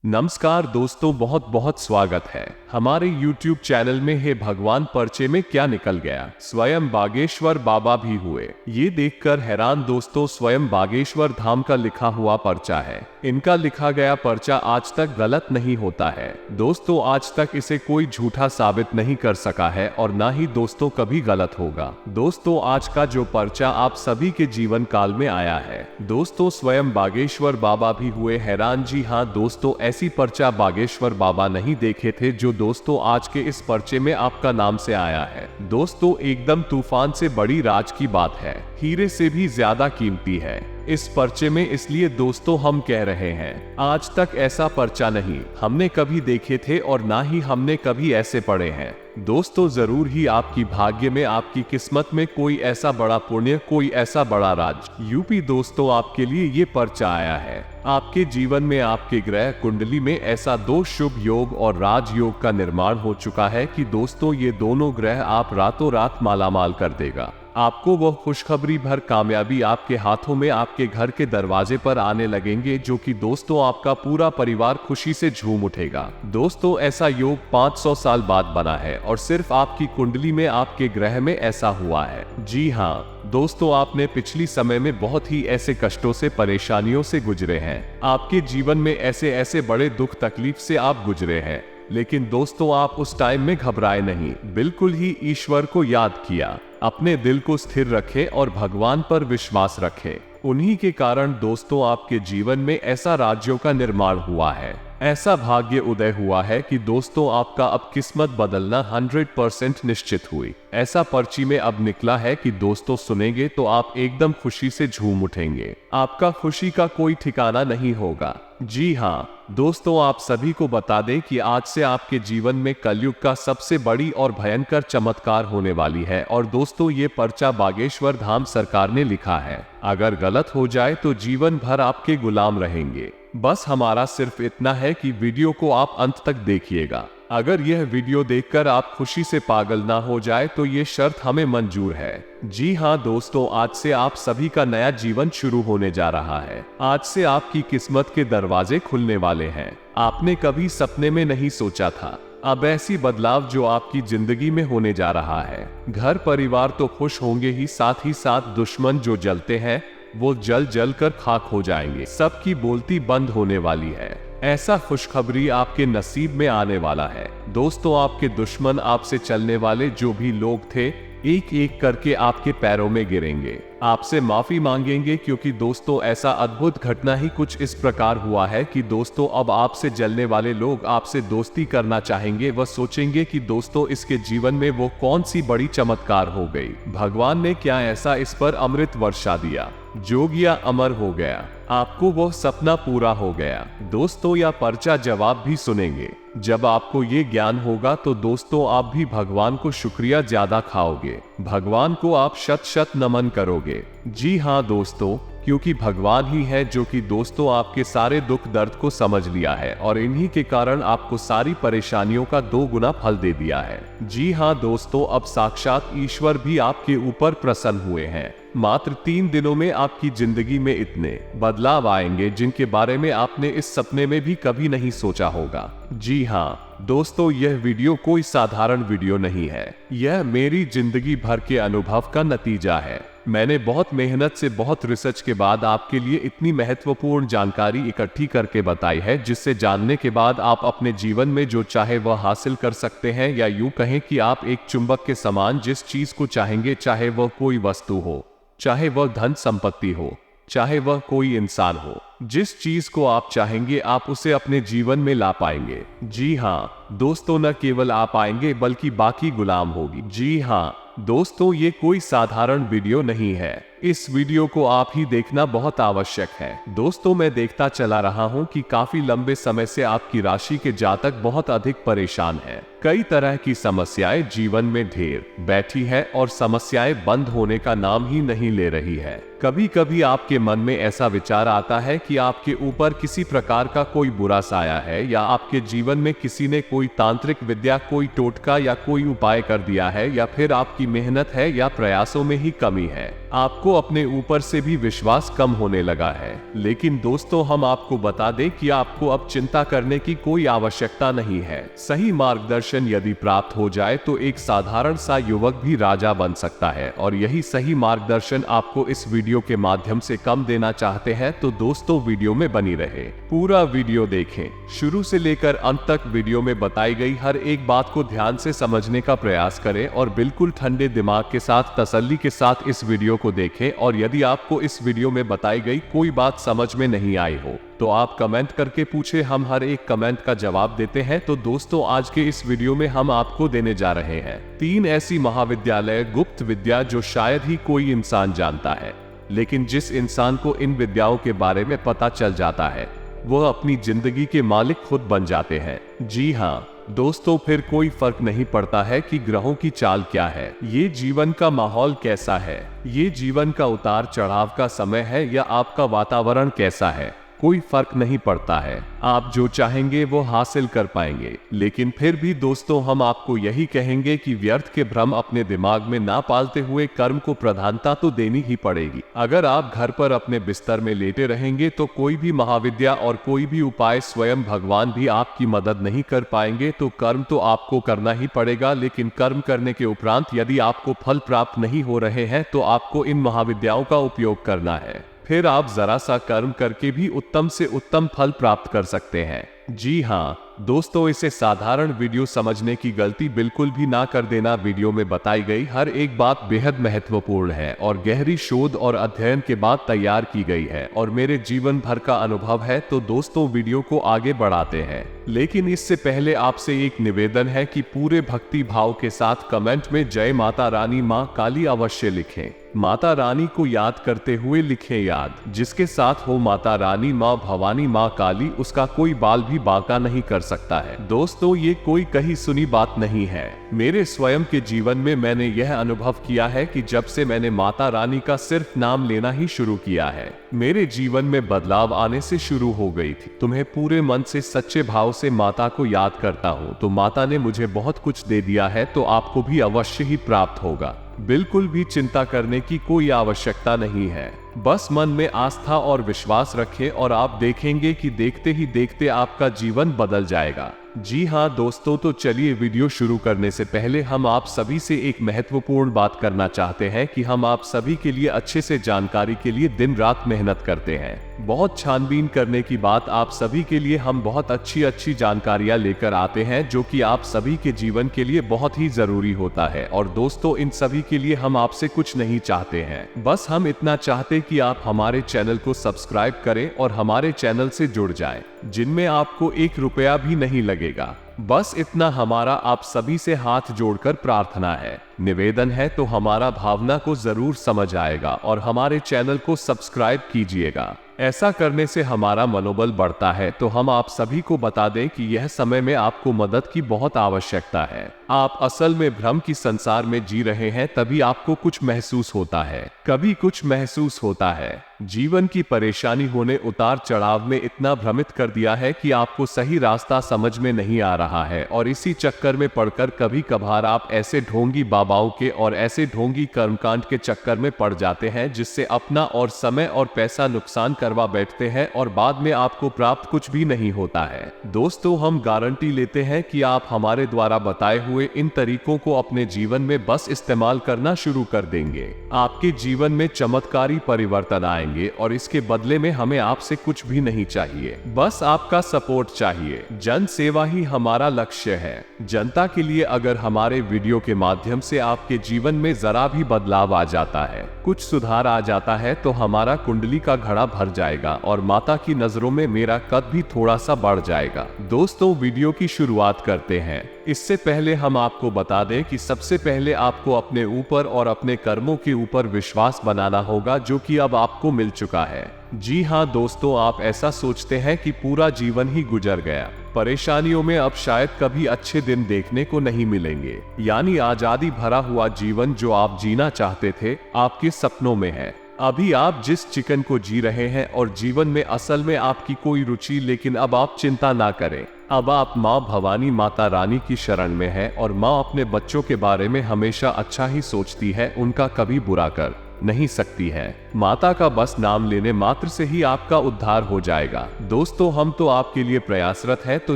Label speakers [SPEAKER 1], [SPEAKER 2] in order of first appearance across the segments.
[SPEAKER 1] नमस्कार दोस्तों, बहुत बहुत स्वागत है हमारे YouTube चैनल में। है भगवान, पर्चे में क्या निकल गया, स्वयं बागेश्वर बाबा भी हुए। ये देखकर हैरान दोस्तों, स्वयं बागेश्वर धाम का लिखा हुआ पर्चा है। इनका लिखा गया पर्चा आज तक गलत नहीं होता है दोस्तों। आज तक इसे कोई झूठा साबित नहीं कर सका है और ना ही दोस्तों कभी गलत होगा। दोस्तों आज का जो पर्चा आप सभी के जीवन काल में आया है दोस्तों, स्वयं बागेश्वर बाबा भी हुए हैरान। जी हाँ दोस्तों, ऐसी पर्चा बागेश्वर बाबा नहीं देखे थे जो दोस्तों आज के इस पर्चे में आपका नाम से आया है। दोस्तों एकदम तूफान से बड़ी राज की बात है, हीरे से भी ज्यादा कीमती है इस पर्चे में। इसलिए दोस्तों हम कह रहे हैं, आज तक ऐसा पर्चा नहीं हमने कभी देखे थे और ना ही हमने कभी ऐसे पढ़े हैं। दोस्तों जरूर ही आपकी भाग्य में, आपकी किस्मत में कोई ऐसा बड़ा पुण्य, कोई ऐसा बड़ा राज यूपी दोस्तों आपके लिए ये पर्चा आया है। आपके जीवन में, आपके ग्रह कुंडली में ऐसा दो शुभ योग और राजयोग का निर्माण हो चुका है कि दोस्तों ये दोनों ग्रह आप रातों रात मालामाल कर देगा। आपको वह खुशखबरी भर कामयाबी आपके हाथों में, आपके घर के दरवाजे पर आने लगेंगे, जो कि दोस्तों आपका पूरा परिवार खुशी से झूम उठेगा। दोस्तों ऐसा योग 500 साल बाद बना है और सिर्फ आपकी कुंडली में, आपके ग्रह में ऐसा हुआ है। जी हाँ दोस्तों, आपने पिछली समय में बहुत ही ऐसे कष्टों से, परेशानियों से गुजरे हैं। आपके जीवन में ऐसे ऐसे बड़े दुख तकलीफ से आप गुजरे हैं, लेकिन दोस्तों आप उस टाइम में घबराए नहीं, बिल्कुल ही ईश्वर को याद किया, अपने दिल को स्थिर रखें और भगवान पर विश्वास रखें। उन्हीं के कारण दोस्तों आपके जीवन में ऐसा राज्यों का निर्माण हुआ है, ऐसा भाग्य उदय हुआ है कि दोस्तों आपका अब किस्मत बदलना 100% निश्चित हुई। ऐसा पर्ची में अब निकला है कि दोस्तों सुनेंगे तो आप एकदम खुशी से झूम उठेंगे, आपका खुशी का कोई ठिकाना नहीं होगा। जी हाँ दोस्तों, आप सभी को बता दें कि आज से आपके जीवन में कलयुग का सबसे बड़ी और भयंकर चमत्कार होने वाली है। और दोस्तों ये पर्चा बागेश्वर धाम सरकार ने लिखा है, अगर गलत हो जाए तो जीवन भर आपके गुलाम रहेंगे। बस हमारा सिर्फ इतना है कि वीडियो को आप अंत तक देखिएगा। अगर यह वीडियो देखकर आप खुशी से पागल ना हो जाए तो ये शर्त हमें मंजूर है। जी हाँ दोस्तों, आज से आप सभी का नया जीवन शुरू होने जा रहा है। आज से आपकी किस्मत के दरवाजे खुलने वाले हैं, आपने कभी सपने में नहीं सोचा था। अब ऐसी बदलाव जो आपकी जिंदगी में होने जा रहा है, घर परिवार तो खुश होंगे ही साथ दुश्मन जो जलते हैं वो जल जल कर खाक हो जाएंगे। सबकी बोलती बंद होने वाली है, ऐसा खुशखबरी आपके नसीब में आने वाला है। दोस्तों आपके दुश्मन, आपसे चलने वाले जो भी लोग थे, एक एक करके आपके पैरों में गिरेंगे, आपसे माफी मांगेंगे, क्योंकि दोस्तों ऐसा अद्भुत घटना ही कुछ इस प्रकार हुआ है कि दोस्तों अब आपसे जलने वाले लोग आपसे दोस्ती करना चाहेंगे। वह सोचेंगे कि दोस्तों इसके जीवन में वो कौन सी बड़ी चमत्कार हो गई, भगवान ने क्या ऐसा इस पर अमृत वर्षा दिया, जोगिया अमर हो गया, आपको वो सपना पूरा हो गया। दोस्तों यह पर्चा जवाब भी सुनेंगे। जब आपको ये ज्ञान होगा तो दोस्तों आप भी भगवान को शुक्रिया ज्यादा खाओगे, भगवान को आप शत शत नमन करोगे। जी हाँ दोस्तों, क्योंकि भगवान ही है जो कि दोस्तों आपके सारे दुख दर्द को समझ लिया है और इन्हीं के कारण आपको सारी परेशानियों का 2 गुना फल दे दिया है। जी हाँ दोस्तों, अब साक्षात ईश्वर भी आपके ऊपर प्रसन्न हुए हैं। मात्र 3 दिनों में आपकी जिंदगी में इतने बदलाव आएंगे जिनके बारे में आपने इस सपने में भी कभी नहीं सोचा होगा। जी हाँ दोस्तों, यह वीडियो कोई साधारण वीडियो नहीं है, यह मेरी जिंदगी भर के अनुभव का नतीजा है। मैंने बहुत मेहनत से, बहुत रिसर्च के बाद आपके लिए इतनी महत्वपूर्ण जानकारी इकट्ठी करके बताई है, जिससे जानने के बाद आप अपने जीवन में जो चाहे वह हासिल कर सकते हैं, या यूं कहें कि आप एक चुंबक के समान जिस चीज को चाहेंगे, चाहे वह कोई वस्तु हो, चाहे वह धन संपत्ति हो, चाहे वह कोई इंसान हो, जिस चीज को आप चाहेंगे आप उसे अपने जीवन में ला पाएंगे। जी हाँ दोस्तों, न केवल आप आएंगे बल्कि बाकी गुलाम होगी। जी हाँ दोस्तों, ये कोई साधारण वीडियो नहीं है, इस वीडियो को आप ही देखना बहुत आवश्यक है। दोस्तों मैं देखता चला रहा हूँ कि काफी लंबे समय से आपकी राशि के जातक बहुत अधिक परेशान हैं। कई तरह की समस्याएं जीवन में ढेर बैठी है और समस्याएं बंद होने का नाम ही नहीं ले रही है। कभी कभी आपके मन में ऐसा विचार आता है कि आपके ऊपर किसी प्रकार का कोई बुरा साया है, या आपके जीवन में किसी ने कोई तांत्रिक विद्या, कोई टोटका या कोई उपाय कर दिया है, या फिर आपकी मेहनत है या प्रयासों में ही कमी है। आपको अपने ऊपर से भी विश्वास कम होने लगा है। लेकिन दोस्तों, हम आपको बता दें कि आपको अब चिंता करने की कोई आवश्यकता नहीं है। सही मार्गदर्शन यदि प्राप्त हो जाए तो एक साधारण सा युवक भी राजा बन सकता है, और यही सही मार्गदर्शन आपको इस वीडियो के माध्यम से कम देना चाहते हैं। तो दोस्तों, वीडियो में बनी रहे, पूरा वीडियो देखें, शुरू से लेकर अंत तक वीडियो में बताई गई हर एक बात को ध्यान से समझने का प्रयास करें, और बिल्कुल ठंडे दिमाग के साथ, तसल्ली के साथ इस वीडियो को देखें। और यदि आपको इस वीडियो में बताई गई कोई बात समझ में नहीं आई हो तो आप कमेंट करके पूछे, हम हर एक कमेंट का जवाब देते हैं। तो दोस्तों, आज के इस वीडियो में हम आपको देने जा रहे हैं 3 ऐसी महाविद्यालय गुप्त विद्या जो शायद ही कोई इंसान जानता है, लेकिन जिस इंसान को इन विद्याओं के बारे में पता चल जाता है वह अपनी जिंदगी के मालिक खुद बन जाते हैं। जी हाँ दोस्तों, फिर कोई फर्क नहीं पड़ता है कि ग्रहों की चाल क्या है, ये जीवन का माहौल कैसा है, ये जीवन का उतार चढ़ाव का समय है, या आपका वातावरण कैसा है, कोई फर्क नहीं पड़ता है। आप जो चाहेंगे वो हासिल कर पाएंगे। लेकिन फिर भी दोस्तों, हम आपको यही कहेंगे कि व्यर्थ के भ्रम अपने दिमाग में ना पालते हुए कर्म को प्रधानता तो देनी ही पड़ेगी। अगर आप घर पर अपने बिस्तर में लेटे रहेंगे तो कोई भी महाविद्या और कोई भी उपाय, स्वयं भगवान भी आपकी मदद नहीं कर पाएंगे। तो कर्म तो आपको करना ही पड़ेगा, लेकिन कर्म करने के उपरांत यदि आपको फल प्राप्त नहीं हो रहे हैं तो आपको इन महाविद्याओं का उपयोग करना है। फिर आप जरा सा कर्म करके भी उत्तम से उत्तम फल प्राप्त कर सकते हैं। जी हाँ दोस्तों, इसे साधारण वीडियो समझने की गलती बिल्कुल भी ना कर देना। वीडियो में बताई गई हर एक बात बेहद महत्वपूर्ण है और गहरी शोध और अध्ययन के बाद तैयार की गई है, और मेरे जीवन भर का अनुभव है। तो दोस्तों, वीडियो को आगे बढ़ाते हैं, लेकिन इससे पहले आपसे एक निवेदन है कि पूरे भक्ति भाव के साथ कमेंट में जय माता रानी माँ काली अवश्य लिखें। माता रानी को याद करते हुए लिखें याद। जिसके साथ हो माता रानी माँ भवानी माँ काली, उसका कोई बाल भी बांका नहीं कर सकता है। दोस्तों, ये कोई कही सुनी बात नहीं है। मेरे स्वयं के जीवन में मैंने यह अनुभव किया है कि जब से मैंने माता रानी का सिर्फ नाम लेना ही शुरू किया है, मेरे जीवन में बदलाव आने से शुरू हो गई थी। तुम्हें पूरे मन से, सच्चे भाव से माता को याद करता हूँ तो माता ने मुझे बहुत कुछ दे दिया है, तो आपको भी अवश्य ही प्राप्त होगा। बिल्कुल भी चिंता करने की कोई आवश्यकता नहीं है। बस मन में आस्था और विश्वास रखें और आप देखेंगे कि देखते ही देखते आपका जीवन बदल जाएगा। जी हाँ दोस्तों, तो चलिए वीडियो शुरू करने से पहले हम आप सभी से एक महत्वपूर्ण बात करना चाहते हैं कि हम आप सभी के लिए अच्छे से जानकारी के लिए दिन रात मेहनत करते हैं। बहुत छानबीन करने की बात, आप सभी के लिए हम बहुत अच्छी जानकारियां लेकर आते हैं जो कि आप सभी के जीवन के लिए बहुत ही जरूरी होता है। और दोस्तों, इन सभी के लिए हम आपसे कुछ नहीं चाहते हैं, बस हम इतना चाहते कि आप हमारे चैनल को सब्सक्राइब करें और हमारे चैनल से जुड़ जाएं, जिनमें आपको 1 रुपया भी नहीं लगेगा। बस इतना हमारा आप सभी से हाथ जोड़कर प्रार्थना है, निवेदन है। तो हमारा भावना को जरूर समझ आएगा और हमारे चैनल को सब्सक्राइब कीजिएगा। ऐसा करने से हमारा मनोबल बढ़ता है। तो हम आप सभी को बता दें कि यह समय में आपको मदद की बहुत आवश्यकता है। आप असल में भ्रम की संसार में जी रहे हैं, तभी आपको कुछ महसूस होता है, कभी कुछ महसूस होता है। जीवन की परेशानी होने, उतार चढ़ाव में इतना भ्रमित कर दिया है कि आपको सही रास्ता समझ में नहीं आ रहा है, और इसी चक्कर में पड़कर कभी कभार आप ऐसे ढोंगी बाबाओं के और ऐसे ढोंगी कर्मकांड के चक्कर में पड़ जाते हैं जिससे अपना और समय और पैसा नुकसान करवा बैठते हैं, और बाद में आपको प्राप्त कुछ भी नहीं होता है। दोस्तों, हम गारंटी लेते हैं कि आप हमारे द्वारा बताए हुए इन तरीकों को अपने जीवन में बस इस्तेमाल करना शुरू कर देंगे। आपके जीवन में चमत्कारी परिवर्तन आएंगे, और इसके बदले में हमें आपसे कुछ भी नहीं चाहिए, बस आपका सपोर्ट चाहिए। जन सेवा ही हमारा लक्ष्य है। जनता के लिए अगर हमारे वीडियो के माध्यम से आपके जीवन में जरा भी बदलाव आ जाता है, कुछ सुधार आ जाता है, तो हमारा कुंडली का घड़ा भर जाएगा और माता की नजरों में मेरा कद भी थोड़ा सा बढ़ जाएगा। दोस्तों, वीडियो की शुरुआत करते हैं। इससे पहले हम आपको बता दें कि सबसे पहले आपको अपने ऊपर और अपने कर्मों के ऊपर विश्वास बनाना होगा, जो कि अब आपको मिल चुका है। जी हाँ दोस्तों, आप ऐसा सोचते हैं कि पूरा जीवन ही गुजर गया, परेशानियों में अब शायद कभी अच्छे दिन देखने को नहीं मिलेंगे। यानी आजादी भरा हुआ जीवन जो आप जीना चाहते थे, आपके सपनों में है। अभी आप जिस चिकन को जी रहे हैं और जीवन में असल में आपकी कोई रुचि, लेकिन अब आप चिंता ना करें। अब आप माँ भवानी माता रानी की शरण में है और माँ अपने बच्चों के बारे में हमेशा अच्छा ही सोचती है, उनका कभी बुरा कर नहीं सकती है। माता का बस नाम लेने मात्र से ही आपका उद्धार हो जाएगा। दोस्तों, हम तो आपके लिए प्रयासरत हैं, तो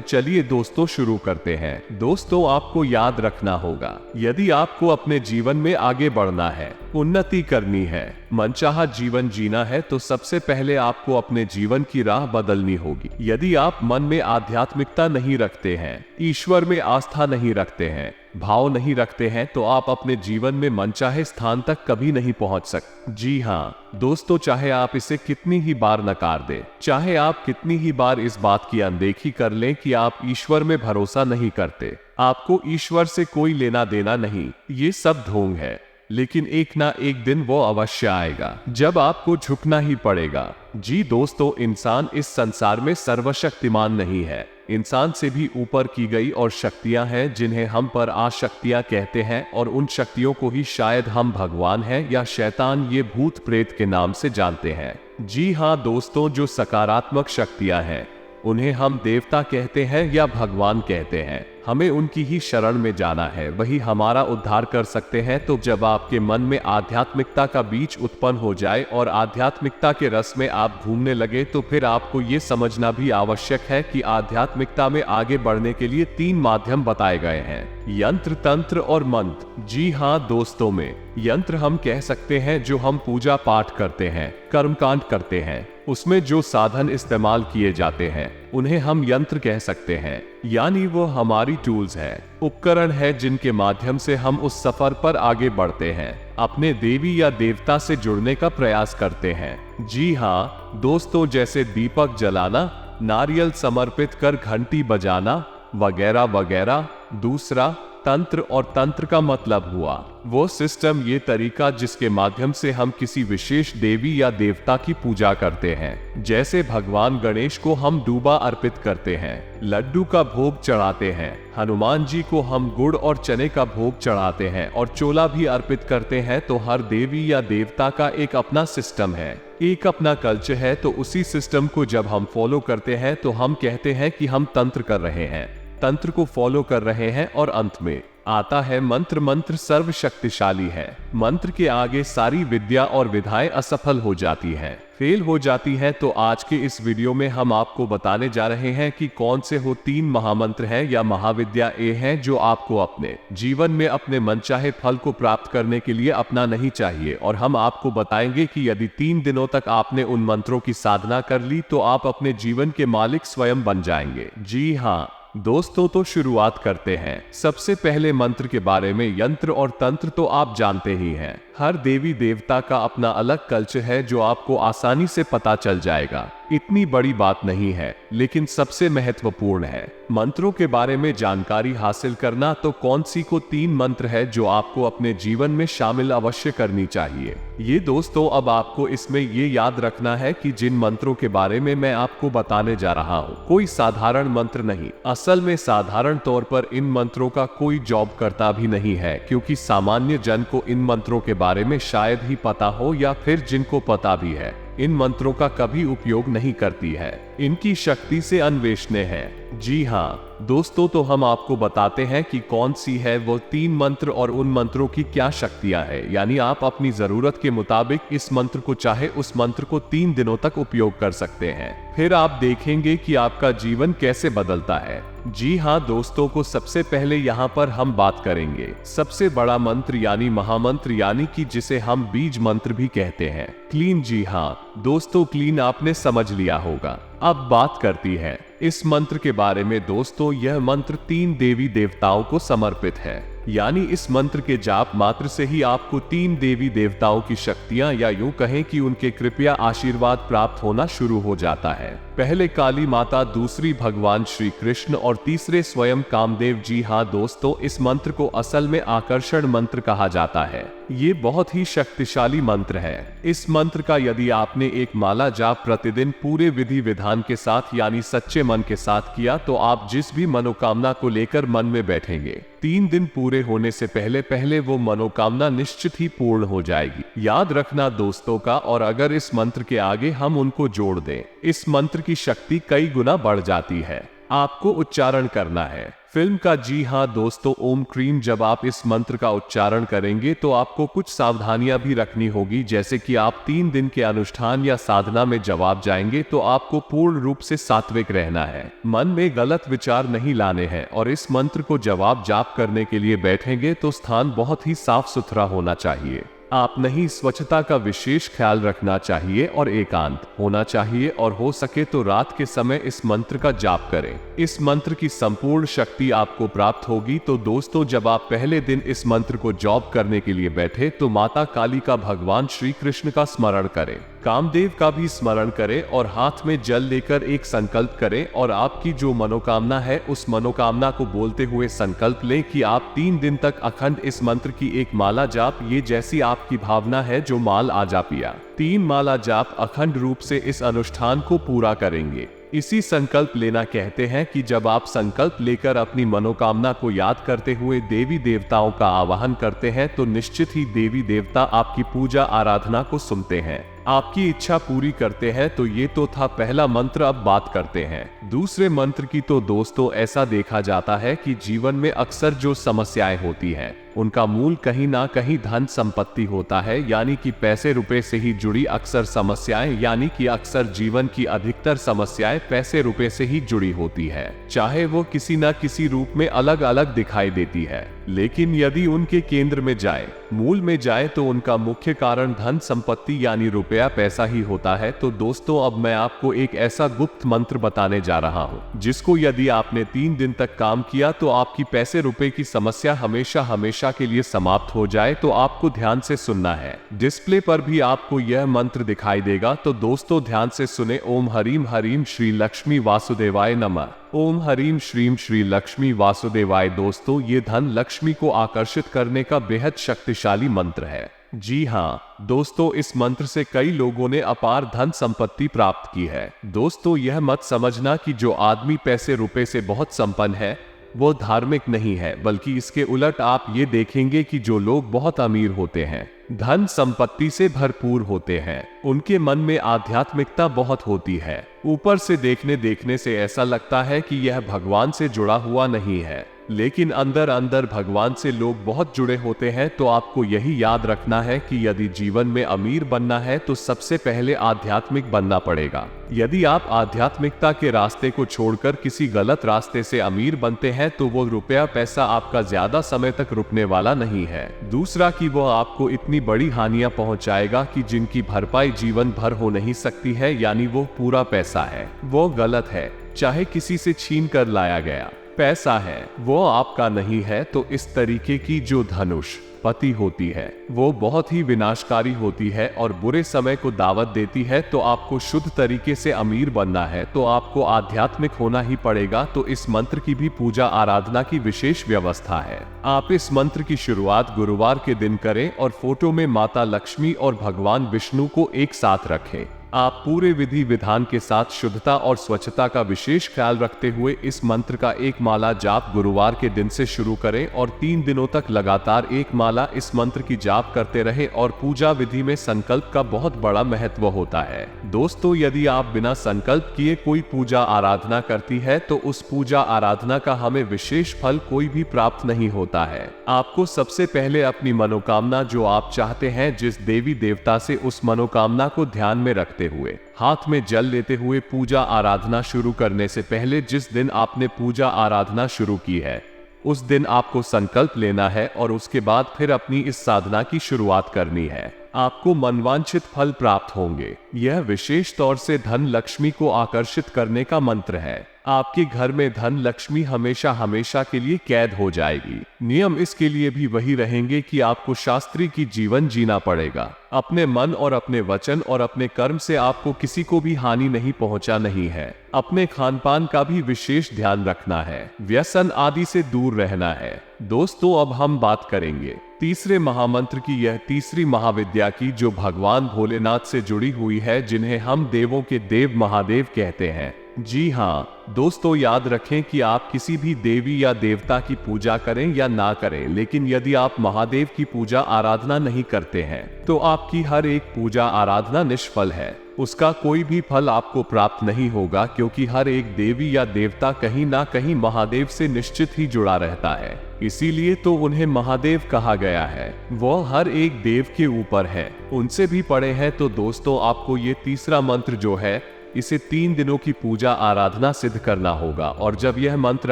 [SPEAKER 1] चलिए दोस्तों शुरू करते हैं। दोस्तों, आपको याद रखना होगा, यदि आपको अपने जीवन में आगे बढ़ना है, उन्नति करनी है, मनचाहा जीवन जीना है, तो सबसे पहले आपको अपने जीवन की राह बदलनी होगी। यदि आप मन में आध्यात्मिकता नहीं रखते हैं, ईश्वर में आस्था नहीं रखते हैं, भाव नहीं रखते हैं, तो आप अपने जीवन में मनचाहे स्थान तक कभी नहीं पहुंच सकते। जी हाँ दोस्तों, चाहे आप इसे कितनी ही बार नकार दें, चाहे आप कितनी ही बार इस बात की अनदेखी कर लें कि आप ईश्वर में भरोसा नहीं करते, आपको ईश्वर से कोई लेना देना नहीं, ये सब ढोंग है। लेकिन एक ना एक दिन वो अवश्य आएगा जब आपको झुकना ही पड़ेगा। जी दोस्तों, इंसान इस संसार में सर्वशक्तिमान नहीं है। इंसान से भी ऊपर की गई और शक्तियां हैं जिन्हें हम पर आशक्तियां कहते हैं, और उन शक्तियों को ही शायद हम भगवान हैं या शैतान, ये भूत प्रेत के नाम से जानते हैं। जी हाँ दोस्तों, जो सकारात्मक शक्तियां हैं उन्हें हम देवता कहते हैं या भगवान कहते हैं। हमें उनकी ही शरण में जाना है, वही हमारा उद्धार कर सकते हैं। तो जब आपके मन में आध्यात्मिकता का बीज उत्पन्न हो जाए और आध्यात्मिकता के रस में आप घूमने लगे, तो फिर आपको ये समझना भी आवश्यक है कि आध्यात्मिकता में आगे बढ़ने के लिए 3 माध्यम बताए गए हैं: यंत्र, तंत्र और मंत्र। जी हाँ दोस्तों, में यंत्र हम कह सकते हैं जो हम पूजा पाठ करते हैं, कर्मकांड करते हैं, उसमें जो साधन इस्तेमाल किए जाते हैं उन्हें हम यंत्र कह सकते हैं। यानी वो हमारी टूल्स है, उपकरण है जिनके माध्यम से हम उस सफर पर आगे बढ़ते हैं, अपने देवी या देवता से जुड़ने का प्रयास करते हैं। जी हाँ दोस्तों, जैसे दीपक जलाना, नारियल समर्पित कर घंटी बजाना वगैरह वगैरह। दूसरा तंत्र, और तंत्र का मतलब हुआ वो सिस्टम, ये तरीका जिसके माध्यम से हम किसी विशेष देवी या देवता की पूजा करते हैं। जैसे भगवान गणेश को हम डूबा अर्पित करते हैं, लड्डू का भोग चढ़ाते हैं, हनुमान जी को हम गुड़ और चने का भोग चढ़ाते हैं और चोला भी अर्पित करते हैं। तो हर देवी या देवता का एक अपना सिस्टम है, एक अपना कल्चर है। तो उसी सिस्टम को जब हम फॉलो करते हैं तो हम कहते हैं कि हम तंत्र कर रहे हैं, तंत्र को फॉलो कर रहे हैं। और अंत में आता है मंत्र। मंत्र सर्वशक्तिशाली है। मंत्र के आगे सारी विद्या और विधाएं असफल हो जाती हैं, फेल हो जाती हैं। तो आज के इस वीडियो में हम आपको बताने जा रहे हैं कि कौन से वो 3 महामंत्र हैं या महाविद्या ए हैं जो आपको अपने जीवन में अपने मनचाहे फल को प्राप्त करने के लिए अपनाना नहीं चाहिए। और हम आपको बताएंगे कि यदि 3 दिनों तक आपने उन मंत्रों की साधना कर ली तो आप अपने जीवन के मालिक स्वयं बन जाएंगे। जी हाँ दोस्तों, तो शुरुआत करते हैं। सबसे पहले मंत्र के बारे में। यंत्र और तंत्र तो आप जानते ही हैं, हर देवी देवता का अपना अलग कल्चर है जो आपको आसानी से पता चल जाएगा। इतनी बड़ी बात नहीं है, लेकिन सबसे महत्वपूर्ण है मंत्रों के बारे में जानकारी हासिल करना। तो कौन सी को 3 मंत्र है जो आपको अपने जीवन में शामिल अवश्य करनी चाहिए। ये दोस्तों, अब आपको इसमें ये याद रखना है कि जिन मंत्रों के बारे में मैं आपको बताने जा रहा हूँ कोई साधारण मंत्र नहीं। असल में साधारण तौर पर इन मंत्रों का कोई जॉब करता भी नहीं है, क्योंकि सामान्य जन को इन मंत्रों के बारे में शायद ही पता हो, या फिर जिनको पता भी है इन मंत्रों का कभी उपयोग नहीं करती है। इनकी शक्ति से अन्वेषणीय है। जी हाँ दोस्तों, तो हम आपको बताते हैं कि कौन सी है वो 3 मंत्र और उन मंत्रों की क्या शक्तियां हैं। यानी आप अपनी जरूरत के मुताबिक इस मंत्र को चाहे उस मंत्र को 3 दिनों तक उपयोग कर सकते हैं, फिर आप देखेंगे कि आपका जीवन कैसे बदलता है। जी हाँ दोस्तों, को सबसे पहले यहाँ पर हम बात करेंगे सबसे बड़ा मंत्र यानी महामंत्र, यानी कि जिसे हम बीज मंत्र भी कहते हैं, क्लीन। जी हाँ दोस्तों, क्लीन आपने समझ लिया होगा। अब बात करती है इस मंत्र के बारे में। दोस्तों, यह मंत्र 3 देवी देवताओं को समर्पित है। यानी इस मंत्र के जाप मात्र से ही आपको 3 देवी देवताओं की शक्तियां या यूं कहें कि उनके कृपया आशीर्वाद प्राप्त होना शुरू हो जाता है। पहले काली माता, दूसरी भगवान श्री कृष्ण और तीसरे स्वयं कामदेव। जी हाँ दोस्तों, इस मंत्र को असल में आकर्षण मंत्र कहा जाता है। ये बहुत ही शक्तिशाली मंत्र है। इस मंत्र का यदि आपने एक माला जाप प्रतिदिन पूरे विधि विधान के साथ यानी सच्चे मन के साथ किया तो आप जिस भी मनोकामना को लेकर मन में बैठेंगे 3 दिन पूरे होने से पहले पहले वो मनोकामना निश्चित ही पूर्ण हो जाएगी। याद रखना दोस्तों का, और अगर इस मंत्र के आगे हम उनको जोड़ दें, इस मंत्र की शक्ति कई गुना बढ़ जाती है। आपको उच्चारण करना है फिल्म का। जी हाँ दोस्तों, ओम क्रीम। जब आप इस मंत्र का उच्चारण करेंगे तो आपको कुछ सावधानियां भी रखनी होगी, जैसे कि आप 3 दिन के अनुष्ठान या साधना में जवाब जाएंगे तो आपको पूर्ण रूप से सात्विक रहना है, मन में गलत विचार नहीं लाने हैं, और इस मंत्र को जवाब जाप करने के लिए बैठेंगे तो स्थान बहुत ही साफ सुथरा होना चाहिए। आप नहीं, स्वच्छता का विशेष ख्याल रखना चाहिए और एकांत होना चाहिए, और हो सके तो रात के समय इस मंत्र का जाप करें। इस मंत्र की संपूर्ण शक्ति आपको प्राप्त होगी। तो दोस्तों, जब आप पहले दिन इस मंत्र को जॉब करने के लिए बैठे तो माता काली का, भगवान श्री कृष्ण का स्मरण करें, कामदेव का भी स्मरण करें, और हाथ में जल लेकर एक संकल्प करें, और आपकी जो मनोकामना है उस मनोकामना को बोलते हुए संकल्प लें कि आप 3 दिन तक अखंड इस मंत्र की एक माला जाप, ये जैसी आपकी भावना है जो माल आ जापिया 3 माला जाप अखंड रूप से इस अनुष्ठान को पूरा करेंगे। इसी संकल्प लेना कहते हैं कि जब आप संकल्प लेकर अपनी मनोकामना को याद करते हुए देवी देवताओं का आवाहन करते हैं तो निश्चित ही देवी देवता आपकी पूजा आराधना को सुनते हैं, आपकी इच्छा पूरी करते हैं। तो ये तो था पहला मंत्र। अब बात करते हैं दूसरे मंत्र की। तो दोस्तों, ऐसा देखा जाता है कि जीवन में अक्सर जो समस्याएं होती हैं उनका मूल कहीं ना कहीं धन संपत्ति होता है, यानी कि पैसे रुपए से ही जुड़ी अक्सर समस्याएं, यानी कि अक्सर जीवन की अधिकतर समस्याएं पैसे रुपए से ही जुड़ी होती है, चाहे वो किसी न किसी रूप में अलग अलग दिखाई देती है। लेकिन यदि उनके केंद्र में जाए, मूल में जाए, तो उनका मुख्य कारण धन संपत्ति यानी रुपया पैसा ही होता है। तो दोस्तों, अब मैं आपको एक ऐसा गुप्त मंत्र बताने जा रहा हूँ जिसको यदि आपने 3 दिन तक काम किया तो आपकी पैसे रुपए की समस्या हमेशा हमेशा के लिए समाप्त हो जाए। तो आपको ध्यान से सुनना है, डिस्प्ले पर भी आपको यह मंत्र दिखाई देगा। तो दोस्तों, ध्यान से सुने। ओम हरीम हरीम श्री लक्ष्मी वासुदेवाय नमः। ओम हरीम श्रीम श्री लक्ष्मी वासुदेवाय। दोस्तों, ये धन लक्ष्मी को आकर्षित करने का बेहद शक्तिशाली मंत्र है। जी हाँ दोस्तों, इस मंत्र से कई लोगों ने अपार धन संपत्ति प्राप्त की है। दोस्तों, यह मत समझना कि जो आदमी पैसे रुपए से बहुत संपन्न है वो धार्मिक नहीं है, बल्कि इसके उलट आप ये देखेंगे कि जो लोग बहुत अमीर होते हैं, धन संपत्ति से भरपूर होते हैं, उनके मन में आध्यात्मिकता बहुत होती है। ऊपर से देखने से ऐसा लगता है कि यह भगवान से जुड़ा हुआ नहीं है, लेकिन अंदर अंदर भगवान से लोग बहुत जुड़े होते हैं। तो आपको यही याद रखना है कि यदि जीवन में अमीर बनना है तो सबसे पहले आध्यात्मिक बनना पड़ेगा। यदि आप आध्यात्मिकता के रास्ते को छोड़कर किसी गलत रास्ते से अमीर बनते हैं तो वो रुपया पैसा आपका ज्यादा समय तक रुकने वाला नहीं है। दूसरा कि वो आपको इतनी बड़ी हानियां पहुंचाएगा कि जिनकी भरपाई जीवन भर हो नहीं सकती है, यानी वो पूरा पैसा है वो गलत है, चाहे किसी से छीन कर लाया गया पैसा है, वो आपका नहीं है। तो इस तरीके की जो धनुष पति होती है वो बहुत ही विनाशकारी होती है और बुरे समय को दावत देती है। तो आपको शुद्ध तरीके से अमीर बनना है तो आपको आध्यात्मिक होना ही पड़ेगा। तो इस मंत्र की भी पूजा आराधना की विशेष व्यवस्था है। आप इस मंत्र की शुरुआत गुरुवार के दिन करें और फोटो में माता लक्ष्मी और भगवान विष्णु को एक साथ रखें। आप पूरे विधि विधान के साथ शुद्धता और स्वच्छता का विशेष ख्याल रखते हुए इस मंत्र का एक माला जाप गुरुवार के दिन से शुरू करें और 3 दिनों तक लगातार एक माला इस मंत्र की जाप करते रहें। और पूजा विधि में संकल्प का बहुत बड़ा महत्व होता है। दोस्तों, यदि आप बिना संकल्प किए कोई पूजा आराधना करती है तो उस पूजा आराधना का हमें विशेष फल कोई भी प्राप्त नहीं होता है। आपको सबसे पहले अपनी मनोकामना जो आप चाहते हैं जिस देवी देवता से, उस मनोकामना को ध्यान में रखते हुए हाथ में जल लेते हुए पूजा आराधना शुरू करने से पहले जिस दिन आपने पूजा आराधना शुरू की है उस दिन आपको संकल्प लेना है और उसके बाद फिर अपनी इस साधना की शुरुआत करनी है। आपको मनवांछित फल प्राप्त होंगे। यह विशेष तौर से धन लक्ष्मी को आकर्षित करने का मंत्र है। आपके घर में धन लक्ष्मी हमेशा हमेशा के लिए कैद हो जाएगी। नियम इसके लिए भी वही रहेंगे कि आपको शास्त्री की जीवन जीना पड़ेगा। अपने मन और अपने वचन और अपने कर्म से आपको किसी को भी हानि नहीं पहुंचा नहीं है। अपने खान पान का भी विशेष ध्यान रखना है। व्यसन आदि से दूर रहना है। दोस्तों, अब हम बात करेंगे तीसरे महामंत्र की, यह तीसरी महाविद्या की जो भगवान भोलेनाथ से जुड़ी हुई है, जिन्हें हम देवों के देव महादेव कहते हैं। जी हाँ दोस्तों याद रखें कि आप किसी भी देवी या देवता की पूजा करें या ना करें, लेकिन यदि आप महादेव की पूजा आराधना नहीं करते हैं तो आपकी हर एक पूजा आराधना निष्फल है। उसका कोई भी फल आपको प्राप्त नहीं होगा, क्योंकि हर एक देवी या देवता कहीं ना कहीं महादेव से निश्चित ही जुड़ा रहता है। इसीलिए तो उन्हें महादेव कहा गया है। वह हर एक देव के ऊपर है, उनसे भी बड़े हैं। तो दोस्तों आपको ये तीसरा मंत्र जो है, इसे 3 दिनों की पूजा आराधना सिद्ध करना होगा। और जब यह मंत्र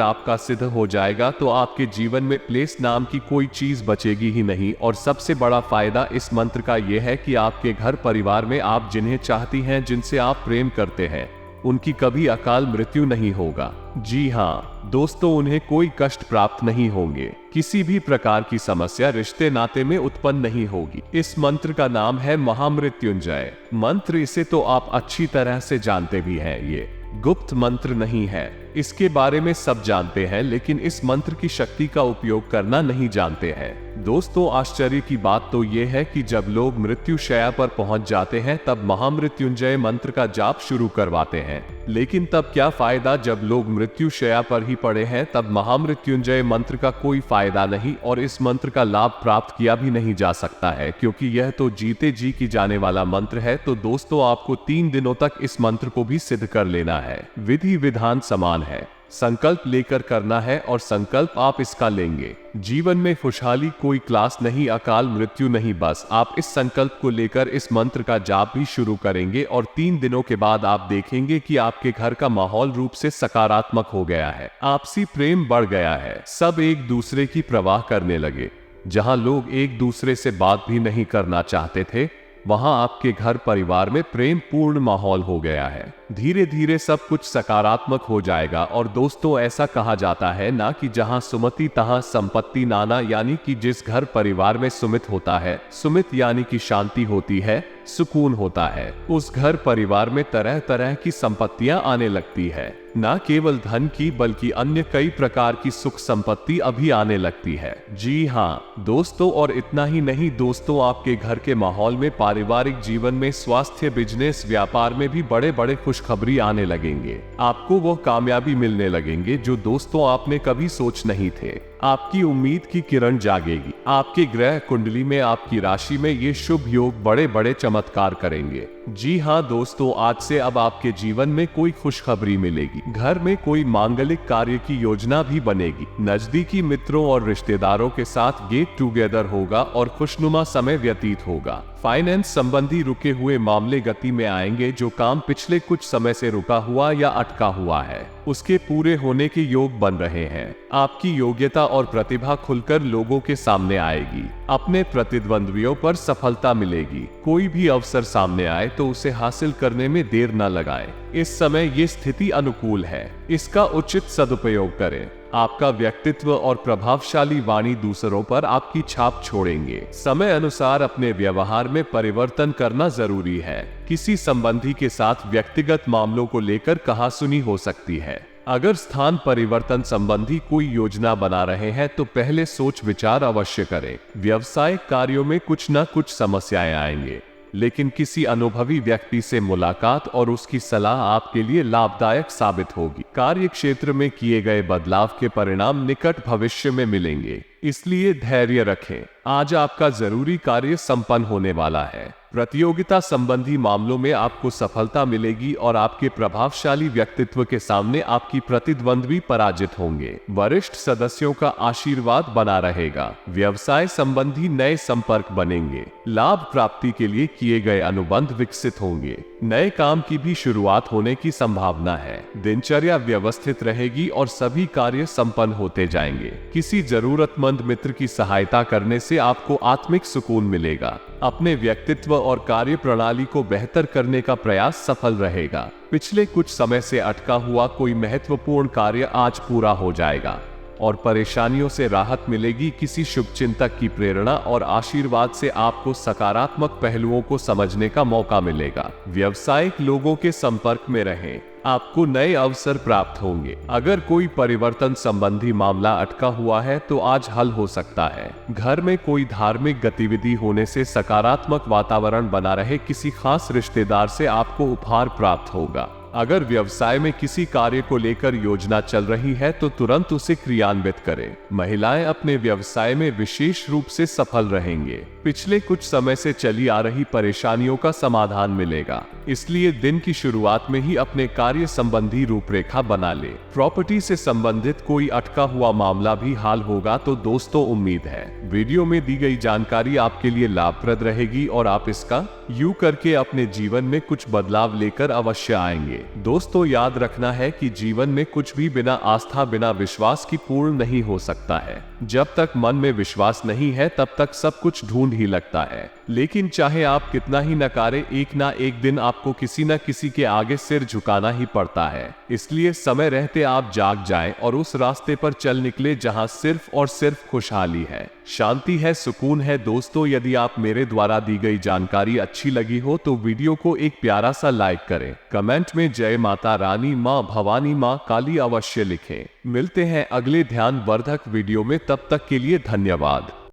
[SPEAKER 1] आपका सिद्ध हो जाएगा तो आपके जीवन में क्लेश नाम की कोई चीज बचेगी ही नहीं। और सबसे बड़ा फायदा इस मंत्र का यह है कि आपके घर परिवार में आप जिन्हें चाहती हैं, जिनसे आप प्रेम करते हैं, उनकी कभी अकाल मृत्यु नहीं होगा। जी हाँ दोस्तों, उन्हें कोई कष्ट प्राप्त नहीं होंगे, किसी भी प्रकार की समस्या रिश्ते नाते में उत्पन्न नहीं होगी। इस मंत्र का नाम है महामृत्युंजय मंत्र। इसे तो आप अच्छी तरह से जानते भी हैं, ये गुप्त मंत्र नहीं है। इसके बारे में सब जानते हैं, लेकिन इस मंत्र की शक्ति का उपयोग करना नहीं जानते हैं। दोस्तों आश्चर्य की बात तो यह है कि जब लोग मृत्यु शैया पर पहुंच जाते हैं तब महामृत्युंजय मंत्र का जाप शुरू करवाते हैं। लेकिन तब क्या फायदा, जब लोग मृत्यु शैया पर ही पड़े हैं तब महामृत्युंजय मंत्र का कोई फायदा नहीं, और इस मंत्र का लाभ प्राप्त किया भी नहीं जा सकता है, क्योंकि यह तो जीते जी की जाने वाला मंत्र है। तो दोस्तों आपको 3 दिनों तक इस मंत्र को भी सिद्ध कर लेना है। विधि विधान समान है, संकल्प लेकर करना है और संकल्प आप इसका लेंगे। जीवन में खुशहाली, कोई क्लास नहीं, अकाल मृत्यु नहीं, बस आप इस संकल्प को लेकर इस मंत्र का जाप भी शुरू करेंगे और 3 दिनों के बाद आप देखेंगे कि आपके घर का माहौल रूप से सकारात्मक हो गया है, आपसी प्रेम बढ़ गया है, सब एक दूसरे की परवाह करने लगे। जहां लोग एक दूसरे से बात भी नहीं करना चाहते थे, वहां आपके घर परिवार में प्रेम पूर्ण माहौल हो गया है। धीरे धीरे सब कुछ सकारात्मक हो जाएगा। और दोस्तों ऐसा कहा जाता है ना कि जहां सुमति तहां संपत्ति नाना, यानी कि जिस घर परिवार में सुमित होता है, सुमित यानी कि शांति होती है, सुकून होता है, उस घर परिवार में तरह तरह की संपत्तियां आने लगती है। ना केवल धन की बल्कि अन्य कई प्रकार की सुख संपत्ति अभी आने लगती है। जी हाँ दोस्तों, और इतना ही नहीं दोस्तों, आपके घर के माहौल में, पारिवारिक जीवन में, स्वास्थ्य, बिजनेस, व्यापार में भी बड़े बड़े खुशखबरी आने लगेंगे। आपको वो कामयाबी मिलने लगेंगे जो दोस्तों आपने कभी सोच नहीं थे। आपकी उम्मीद की किरण जागेगी। आपके ग्रह कुंडली में, आपकी राशि में ये शुभ योग बड़े बड़े चमत्कार करेंगे। जी हाँ दोस्तों, आज से अब आपके जीवन में कोई खुशखबरी मिलेगी। घर में कोई मांगलिक कार्य की योजना भी बनेगी। नजदीकी मित्रों और रिश्तेदारों के साथ गेट टुगेदर होगा और खुशनुमा समय व्यतीत होगा। फाइनेंस संबंधी रुके हुए मामले गति में आएंगे। जो काम पिछले कुछ समय से रुका हुआ या अटका हुआ है, उसके पूरे होने के योग बन रहे हैं। आपकी योग्यता और प्रतिभा खुलकर लोगों के सामने आएगी। अपने प्रतिद्वंद्वियों पर सफलता मिलेगी। कोई भी अवसर सामने आए तो उसे हासिल करने में देर न लगाएं। इस समय ये स्थिति अनुकूल है, इसका उचित सदुपयोग करें। आपका व्यक्तित्व और प्रभावशाली वाणी दूसरों पर आपकी छाप छोड़ेंगे। समय अनुसार अपने व्यवहार में परिवर्तन करना जरूरी है। किसी संबंधी के साथ व्यक्तिगत मामलों को लेकर कहासुनी हो सकती है। अगर स्थान परिवर्तन संबंधी कोई योजना बना रहे हैं तो पहले सोच विचार अवश्य करें। व्यवसायिक कार्यों में कुछ न कुछ समस्याएं आएंगे, लेकिन किसी अनुभवी व्यक्ति से मुलाकात और उसकी सलाह आपके लिए लाभदायक साबित होगी। कार्य क्षेत्र में किए गए बदलाव के परिणाम निकट भविष्य में मिलेंगे, इसलिए धैर्य रखें। आज आपका जरूरी कार्य संपन्न होने वाला है। प्रतियोगिता संबंधी मामलों में आपको सफलता मिलेगी और आपके प्रभावशाली व्यक्तित्व के सामने आपकी प्रतिद्वंद्वी पराजित होंगे। वरिष्ठ सदस्यों का आशीर्वाद बना रहेगा। व्यवसाय संबंधी नए संपर्क बनेंगे। लाभ प्राप्ति के लिए किए गए अनुबंध विकसित होंगे। नए काम की भी शुरुआत होने की संभावना है। दिनचर्या व्यवस्थित रहेगी और सभी कार्य संपन्न होते जाएंगे। किसी जरूरतमंद मित्र की सहायता करने से आपको आत्मिक सुकून मिलेगा। अपने व्यक्तित्व और कार्य प्रणाली को बेहतर करने का प्रयास सफल रहेगा। पिछले कुछ समय से अटका हुआ कोई महत्वपूर्ण कार्य आज पूरा हो जाएगा और परेशानियों से राहत मिलेगी। किसी शुभचिंतक की प्रेरणा और आशीर्वाद से आपको सकारात्मक पहलुओं को समझने का मौका मिलेगा। व्यावसायिक लोगों के संपर्क में रहें, आपको नए अवसर प्राप्त होंगे। अगर कोई परिवर्तन संबंधी मामला अटका हुआ है तो आज हल हो सकता है। घर में कोई धार्मिक गतिविधि होने से सकारात्मक वातावरण बना रहे। किसी खास रिश्तेदार से आपको उपहार प्राप्त होगा। अगर व्यवसाय में किसी कार्य को लेकर योजना चल रही है तो तुरंत उसे क्रियान्वित करें। महिलाएं अपने व्यवसाय में विशेष रूप से सफल रहेंगे। पिछले कुछ समय से चली आ रही परेशानियों का समाधान मिलेगा, इसलिए दिन की शुरुआत में ही अपने कार्य संबंधी रूपरेखा बना ले। प्रॉपर्टी से संबंधित कोई अटका हुआ मामला भी हल होगा। तो दोस्तों, उम्मीद है वीडियो में दी गई जानकारी आपके लिए लाभप्रद रहेगी और आप इसका यूं करके अपने जीवन में कुछ बदलाव लेकर अवश्य आएंगे। दोस्तों, याद रखना है कि जीवन में कुछ भी बिना आस्था, बिना विश्वास की पूर्ण नहीं हो सकता है। जब तक मन में विश्वास नहीं है तब तक सब कुछ ढूंढ ही लगता है। लेकिन चाहे आप कितना ही नकारे, एक ना एक दिन आपको किसी न किसी के आगे सिर झुकाना ही पड़ता है। इसलिए समय रहते आप जाग जाएं और उस रास्ते पर चल निकले जहां सिर्फ और सिर्फ खुशहाली है, शांति है, सुकून है। दोस्तों, यदि आप मेरे द्वारा दी गई जानकारी अच्छी लगी हो तो वीडियो को एक प्यारा सा लाइक करें। कमेंट में जय माता रानी, मां भवानी, मां काली अवश्य लिखें। मिलते हैं अगले ध्यान वर्धक वीडियो में, तब तक के लिए धन्यवाद।